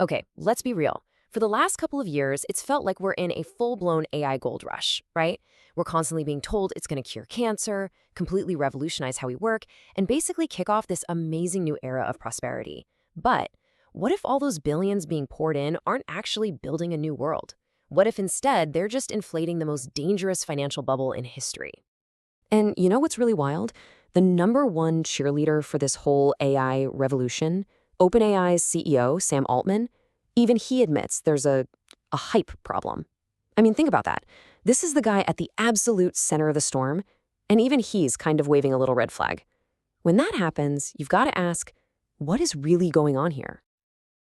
Okay, let's be real. For the last couple of years, it's felt like we're in a full-blown AI gold rush, right? We're constantly being told it's going to cure cancer, completely revolutionize how we work, and basically kick off this amazing new era of prosperity. But what if all those billions being poured in aren't actually building a new world? What if instead they're just inflating the most dangerous financial bubble in history? And you know what's really wild? The number one cheerleader for this whole AI revolution, OpenAI's CEO, Sam Altman, even he admits there's a hype problem. I mean, think about that. This is the guy at the absolute center of the storm, and even he's kind of waving a little red flag. When that happens, you've got to ask, what is really going on here?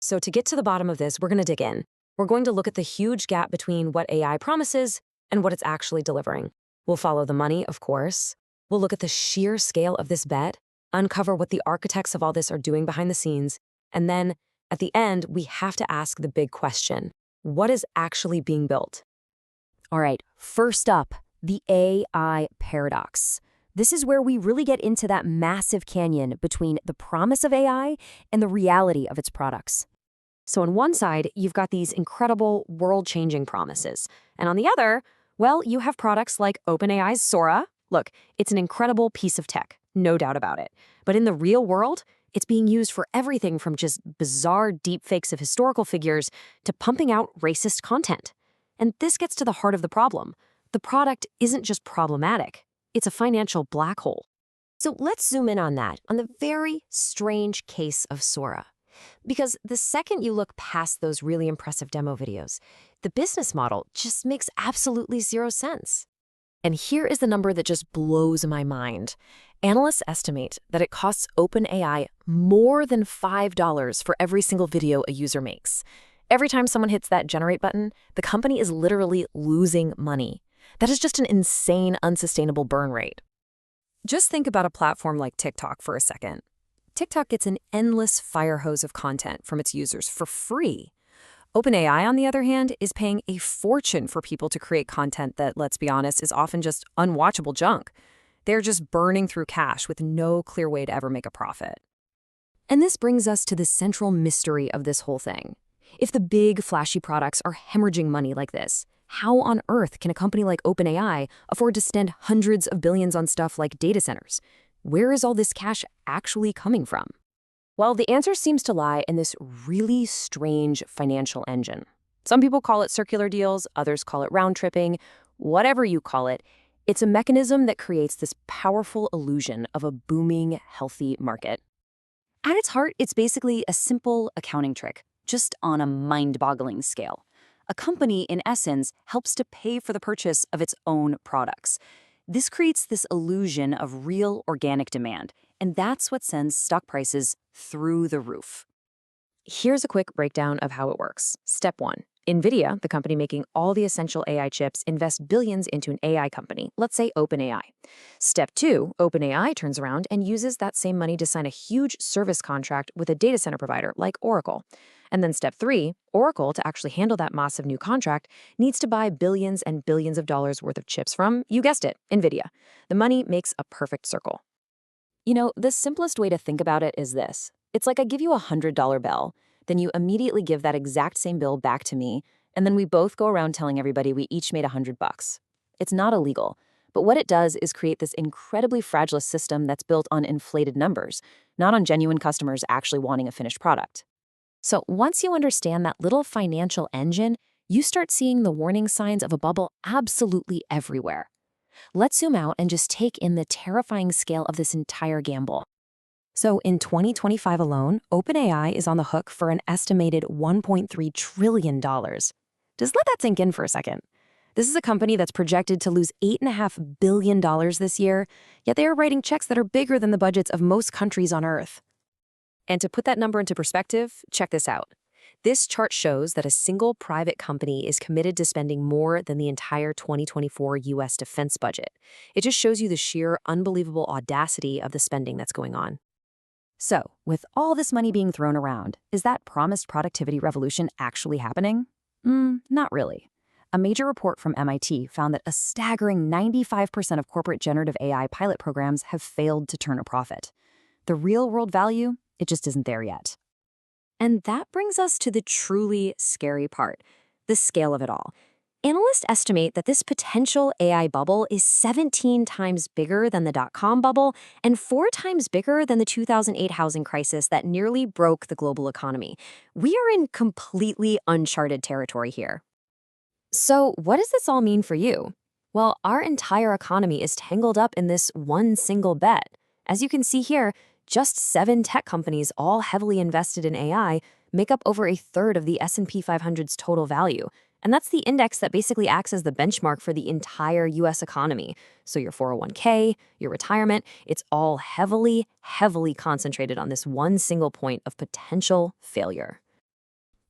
So to get to the bottom of this, we're going to dig in. We're going to look at the huge gap between what AI promises and what it's actually delivering. We'll follow the money, of course. We'll look at the sheer scale of this bet, uncover what the architects of all this are doing behind the scenes, and then, at the end, we have to ask the big question. What is actually being built? All right, first up, the AI paradox. This is where we really get into that massive canyon between the promise of AI and the reality of its products. So on one side, you've got these incredible world-changing promises. And on the other, well, you have products like OpenAI's Sora. Look, it's an incredible piece of tech, no doubt about it. But in the real world, it's being used for everything from just bizarre deepfakes of historical figures to pumping out racist content. And this gets to the heart of the problem. The product isn't just problematic, it's a financial black hole. So let's zoom in on that, on the very strange case of Sora. Because the second you look past those really impressive demo videos, the business model just makes absolutely zero sense. And here is the number that just blows my mind. Analysts estimate that it costs OpenAI more than $5 for every single video a user makes. Every time someone hits that generate button, the company is literally losing money. That is just an insane, unsustainable burn rate. Just think about a platform like TikTok for a second. TikTok gets an endless fire hose of content from its users for free. OpenAI, on the other hand, is paying a fortune for people to create content that, let's be honest, is often just unwatchable junk. They're just burning through cash with no clear way to ever make a profit. And this brings us to the central mystery of this whole thing. If the big, flashy products are hemorrhaging money like this, how on earth can a company like OpenAI afford to spend hundreds of billions on stuff like data centers? Where is all this cash actually coming from? Well, the answer seems to lie in this really strange financial engine. Some people call it circular deals, others call it round-tripping. Whatever you call it, it's a mechanism that creates this powerful illusion of a booming, healthy market. At its heart, it's basically a simple accounting trick, just on a mind-boggling scale. A company, in essence, helps to pay for the purchase of its own products. This creates this illusion of real organic demand, and that's what sends stock prices through the roof. Here's a quick breakdown of how it works. Step 1. Nvidia, the company making all the essential AI chips, invests billions into an AI company, let's say OpenAI. Step 2, OpenAI turns around and uses that same money to sign a huge service contract with a data center provider like Oracle. And then step 3, Oracle, to actually handle that massive new contract, needs to buy billions and billions of dollars worth of chips from, you guessed it, Nvidia. The money makes a perfect circle. You know, the simplest way to think about it is this. It's like I give you a $100 bill, then you immediately give that exact same bill back to me, and then we both go around telling everybody we each made $100. It's not illegal, but what it does is create this incredibly fragile system that's built on inflated numbers, not on genuine customers actually wanting a finished product. So once you understand that little financial engine, you start seeing the warning signs of a bubble absolutely everywhere. Let's zoom out and just take in the terrifying scale of this entire gamble. So in 2025 alone, OpenAI is on the hook for an estimated $1.3 trillion. Just let that sink in for a second. This is a company that's projected to lose $8.5 billion this year, yet they are writing checks that are bigger than the budgets of most countries on Earth. And to put that number into perspective, check this out. This chart shows that a single private company is committed to spending more than the entire 2024 U.S. defense budget. It just shows you the sheer, unbelievable audacity of the spending that's going on. So, with all this money being thrown around, is that promised productivity revolution actually happening? Not really. A major report from MIT found that a staggering 95% of corporate generative AI pilot programs have failed to turn a profit. The real-world value, it just isn't there yet. And that brings us to the truly scary part, the scale of it all. Analysts estimate that this potential AI bubble is 17 times bigger than the dot-com bubble and 4 times bigger than the 2008 housing crisis that nearly broke the global economy. We are in completely uncharted territory here. So, what does this all mean for you? Well, our entire economy is tangled up in this one single bet. As you can see here, just 7 tech companies, all heavily invested in AI, make up over a third of the S&P 500's total value. And that's the index that basically acts as the benchmark for the entire US economy. So your 401k, your retirement, it's all heavily, heavily concentrated on this one single point of potential failure.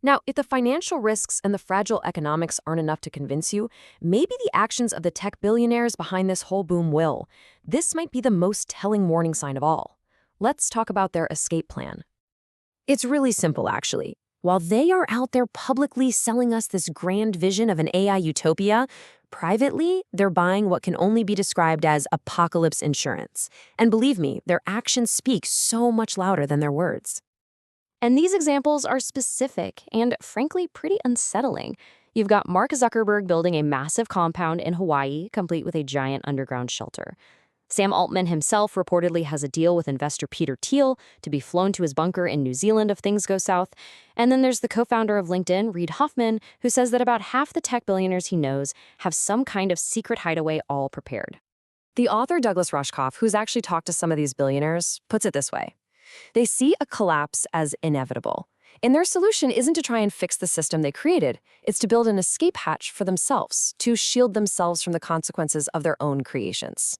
Now, if the financial risks and the fragile economics aren't enough to convince you, maybe the actions of the tech billionaires behind this whole boom will. This might be the most telling warning sign of all. Let's talk about their escape plan. It's really simple, actually. While they are out there publicly selling us this grand vision of an AI utopia, privately, they're buying what can only be described as apocalypse insurance. And believe me, their actions speak so much louder than their words. And these examples are specific and, frankly, pretty unsettling. You've got Mark Zuckerberg building a massive compound in Hawaii, complete with a giant underground shelter. Sam Altman himself reportedly has a deal with investor Peter Thiel to be flown to his bunker in New Zealand if things go south. And then there's the co-founder of LinkedIn, Reid Hoffman, who says that about half the tech billionaires he knows have some kind of secret hideaway all prepared. The author Douglas Rushkoff, who's actually talked to some of these billionaires, puts it this way. They see a collapse as inevitable. And their solution isn't to try and fix the system they created. It's to build an escape hatch for themselves, to shield themselves from the consequences of their own creations.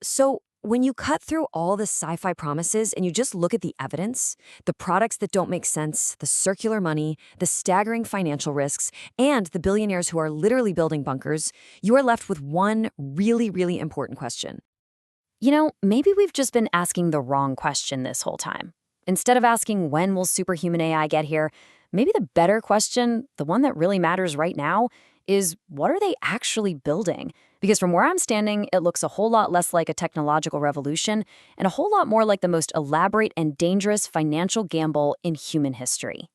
So, when you cut through all the sci-fi promises and you just look at the evidence, the products that don't make sense, the circular money, the staggering financial risks, and the billionaires who are literally building bunkers, you are left with one really, really important question. Maybe we've just been asking the wrong question this whole time. Instead of asking when will superhuman AI get here, maybe the better question, the one that really matters right now, is what are they actually building? Because from where I'm standing, it looks a whole lot less like a technological revolution and a whole lot more like the most elaborate and dangerous financial gamble in human history.